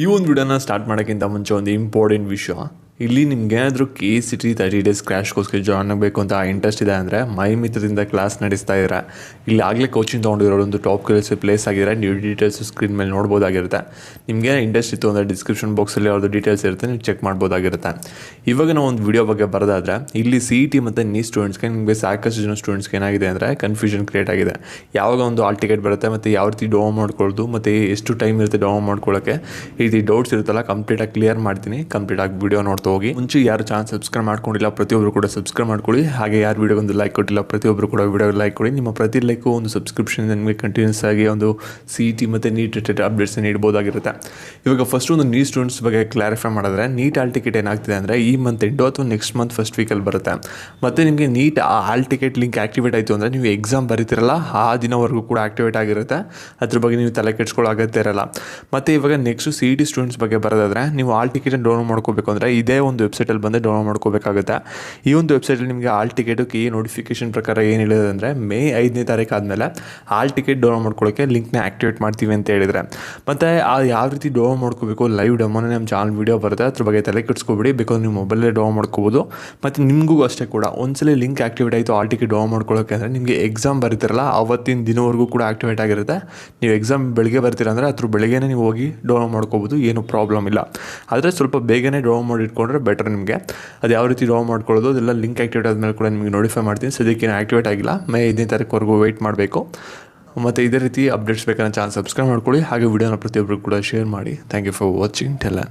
ಈ ಒಂದು ವಿಡಿಯೋನ ಸ್ಟಾರ್ಟ್ ಮಾಡೋಕ್ಕಿಂತ ಮುಂಚೆ ಒಂದು ಇಂಪಾರ್ಟೆಂಟ್ ವಿಷಯ. ಇಲ್ಲಿ ನಿಮ್ಗೆ ಏನಾದರೂ Kcet 30 ಡೇಸ್ ಕ್ರ್ಯಾಶ್ ಕೋರ್ಸ್ಗೆ ಜಾಯ್ನ್ ಆಗಬೇಕು ಅಂತ ಇಂಟ್ರೆಸ್ಟ್ ಇದೆ ಅಂದರೆ ಮೈ ಮಿತ್ರದಿಂದ ಕ್ಲಾಸ್ ನಡೆಸ್ತಾ ಇದ್ದಾರೆ. ಇಲ್ಲಿ ಆಗಲೇ ಕೋಚಿಂಗ್ ತೊಗೊಂಡಿರೋರು ಒಂದು ಟಾಪ್ ಕ್ಲಾಸ್ ಪ್ಲೇಸ್ ಆಗಿದ್ದಾರೆ. ನೀವು ಡೀಟೇಲ್ಸ್ ಸ್ಕ್ರೀನ್ ಮೇಲೆ ನೋಡ್ಬೋದಾಗಿರುತ್ತೆ. ನಿಮಗೆ ಇಂಟ್ರೆಸ್ಟ್ ಇತ್ತು ಅಂದರೆ ಡಿಸ್ಕ್ರಿಪ್ಷನ್ ಬಾಕ್ಸಲ್ಲಿ ಅವ್ರದ್ದು ಡೀಟೇಲ್ಸ್ ಇರುತ್ತೆ, ನೀವು ಚೆಕ್ ಮಾಡ್ಬೋದಾಗಿರುತ್ತೆ. ಇವಾಗ ನಾವು ಒಂದು ವಿಡಿಯೋ ಬಗ್ಗೆ ಬರೋದಾದರೆ ಇಲ್ಲಿ CET ಮತ್ತು ನೀಟ್ ಸ್ಟೂಡೆಂಟ್ಸ್ಗೆ ನಿಮಗೆ ಸಾಕಷ್ಟು ಜನ ಸ್ಟೂಡೆಂಟ್ಸ್ಗೆ ಏನಾಗಿದೆ ಅಂದರೆ ಕನ್ಫ್ಯೂಷನ್ ಕ್ರಿಯೇಟ್ ಆಗಿದೆ. ಯಾವಾಗ ಒಂದು ಆಲ್ ಟಿಕೆಟ್ ಬರುತ್ತೆ ಮತ್ತು ಯಾವ ರೀತಿ ಡೌನ್ ಮಾಡ್ಕೊಳ್ಳೋದು ಮತ್ತು ಎಷ್ಟು ಟೈಮ್ ಇರುತ್ತೆ ಡೌನ್ ಮಾಡ್ಕೊಳ್ಳೋಕ್ಕೆ, ಈ ರೀತಿ ಡೌಟ್ಸ್ ಇರುತ್ತಲ್ಲ ಕಂಪ್ಲೀಟಾಗಿ ಕ್ಲಿಯರ್ ಮಾಡ್ತೀನಿ. ಕಂಪ್ಲೀಟಾಗಿ ವಿಡಿಯೋ ನೋಡ್ತಾ ಹೋಗಿ. ಮುಂಚೆ ಯಾರು ಚಾನಲ್ ಸಬ್ಸ್ಕ್ರೈಬ್ ಮಾಡ್ಕೊಂಡಿಲ್ಲ ಪ್ರತಿಯೊಬ್ಬರು ಕೂಡ ಸಬ್ಸ್ಕ್ರೈಬ್ ಮಾಡ್ಕೊಳ್ಳಿ. ಹಾಗೆ ಯಾರು ವಿಡಿಯೋ ಒಂದು ಲೈಕ್ ಕೊಟ್ಟಿಲ್ಲ ಪ್ರತಿಯೊಬ್ಬರು ಕೂಡ ವಿಡಿಯೋ ಲೈಕ್ ಕೊಡಿ. ನಿಮ್ಮ ಪ್ರತಿ ಲೈಕು ಒಂದು ಸಬ್ಸ್ಕ್ರಿಪ್ಷನ್ ನಿಮಗೆ ಕಂಟಿನ್ಯೂಸ್ ಆಗಿ ಒಂದು CET ಮತ್ತು ನೀಟ್ ರಿಲೇಟೆಡ್ ಅಪ್ಡೇಟ್ಸ್ ನೀಡಬಹುದಾಗಿರುತ್ತೆ. ಇವಾಗ ಫಸ್ಟ್ ಒಂದು ನೀಟ್ ಸ್ಟೂಡೆಂಟ್ಸ್ ಬಗ್ಗೆ ಕ್ಲಾರಿಫೈ ಮಾಡಿದ್ರೆ, ನೀಟ್ ಆಲ್ ಟಿಕೆಟ್ ಏನಾಗ್ತಿದೆ ಅಂದರೆ ಈ ಮಂತ್ ಎಂಡು ಅಥವಾ ನೆಕ್ಸ್ಟ್ ಮಂತ್ ಫಸ್ಟ್ ವೀಕಲ್ಲಿ ಬರುತ್ತೆ. ಮತ್ತು ನಿಮಗೆ neat hall ticket link activate ಆಯಿತು ಅಂದರೆ ನೀವು ಎಕ್ಸಾಮ್ ಬರೀತಿರಲ್ಲ ಆ ದಿನವರೆಗೂ ಕೂಡ ಆಕ್ಟಿವೇಟ್ ಆಗಿರುತ್ತೆ. ಅದ್ರ ಬಗ್ಗೆ ನೀವು ತಲೆ ಕೆಡ್ಸ್ಕೊಳ್ಳೋ ಅಗತ್ಯ ಇರಲ್ಲ. ಮತ್ತು ಇವಾಗ ನೆಕ್ಸ್ಟ್ CET ಸ್ಟೂಡೆಂಟ್ಸ್ ಬಗ್ಗೆ ಬರೋದಾದರೆ, ನೀವು ಆಲ್ ಟಿಕೆಟ್ ಡೌನ್ಲೋಡ್ ಮಾಡ್ಕೋಬೇಕು ಅಂದರೆ ಇದೇ ಒಂದು ವೆಬ್ಸೈಟಲ್ಲಿ ಬಂದು ಡೌನ್ಲೋಡ್ ಮಾಡ್ಕೋಬೇಕಾಗುತ್ತೆ. ಈ ಒಂದು ವೆಬ್ಸೈಟಲ್ಲಿ ನಿಮಗೆ ಆಲ್ ಟಿಕೆಟಕ್ಕೆ ಈ ನೋಟಿಫಿಕೇಶನ್ ಪ್ರಕಾರ ಏನು ಹೇಳಿದೆ ಅಂದರೆ ಮೇ 5ನೇ ತಾರೀಕು ಆದಮೇಲೆ ಆಲ್ ಟಿಕೆಟ್ ಡೌನ್ಲೋಡ್ ಮಾಡ್ಕೊಳ್ಳೋಕ್ಕೆ ಲಿಂಕ್ನ ಆಕ್ಟಿವೇಟ್ ಮಾಡ್ತೀವಿ ಅಂತ ಹೇಳಿದರೆ. ಮತ್ತು ಯಾವ ರೀತಿ ಡೌನ್ಲೋಡ್ ಮಾಡ್ಕೋಬೇಕು ಲೈವ್ ಡೆಮೋನೇ ನಮ್ಮ ಚಾನಲ್ ವೀಡಿಯೋ ಬರುತ್ತೆ, ಅದ್ರ ಬಗ್ಗೆ ತಲೆ ಕೆಡಿಸ್ಕೊಬೇಡಿ. ಬೇಕಾದ್ರೆ ನೀವು ಮೊಬೈಲೇ ಡೌನ್ಲೋಡ್ ಮಾಡ್ಕೋಬೋದು. ಮತ್ತು ನಿಮಗೂ ಅಷ್ಟೇ ಕೂಡ ಒಂದ್ಸಲ ಲಿಂಕ್ ಆಕ್ಟಿವೇಟ್ ಆಯಿತು ಆಲ್ ಟಿಕೆಟ್ ಡೌನ್ಲೋಡ್ ಮಾಡ್ಕೊಳ್ಳೋಕ್ಕೆ ಅಂದರೆ ನಿಮಗೆ ಎಕ್ಸಾಮ್ ಬರೀತಿರಲ್ಲ ಆವತ್ತಿನ ದಿನವರೆಗೂ ಕೂಡ ಆಕ್ಟಿವೇಟ್ ಆಗಿರುತ್ತೆ. ನೀವು ಎಕ್ಸಾಮ್ ಬೆಳಗ್ಗೆ ಬರ್ತೀರ ಅಂದರೆ ಅದ್ರ ಬೆಳಗ್ಗೆನೇ ನೀವು ಹೋಗಿ ಡೌನ್ಲೋಡ್ ಮಾಡ್ಕೋಬೋದು, ಏನೂ ಪ್ರಾಬ್ಲಮ್ ಇಲ್ಲ. ಆದರೆ ಸ್ವಲ್ಪ ಬೇಗನೆ ಡೌನ್ಲೋಡ್ ಮಾಡಿ ಇಟ್ಕೊಂಡ್ರೆ ಬೆಟರ್ ನಿಮಗೆ. ಅದು ಯಾವ ರೀತಿ ಡೌನ್ಲೋಡ್ ಮಾಡ್ಕೊಳ್ಳೋದು ಅದೆಲ್ಲ ಲಿಂಕ್ ಆಕ್ಟಿವೇಟ್ ಆದಮೇಲೆ ಕೂಡ ನಿಮಗೆ ನೋಟಿಫೈ ಮಾಡ್ತೀನಿ. ಸದ್ಯಕ್ಕೆ ಆಕ್ಟಿವೇಟ್ ಆಗಿಲ್ಲ, ಮೇ 5ನೇ ತಾರೀಕುವರೆಗೂ ವೆಯ್ಟ್ ಮಾಡಬೇಕು. ಮತ್ತು ಇದೇ ರೀತಿ ಅಪ್ಡೇಟ್ಸ್ ಬೇಕಾದ್ರೆ ಚಾನಲ್ ಸಬ್ಸ್ಕ್ರೈಬ್ ಮಾಡ್ಕೊಳ್ಳಿ. ಹಾಗೆ ವಿಡಿಯೋನ ಪ್ರತಿಯೊಬ್ಬರು ಕೂಡ ಶೇರ್ ಮಾಡಿ. Thank you for watching.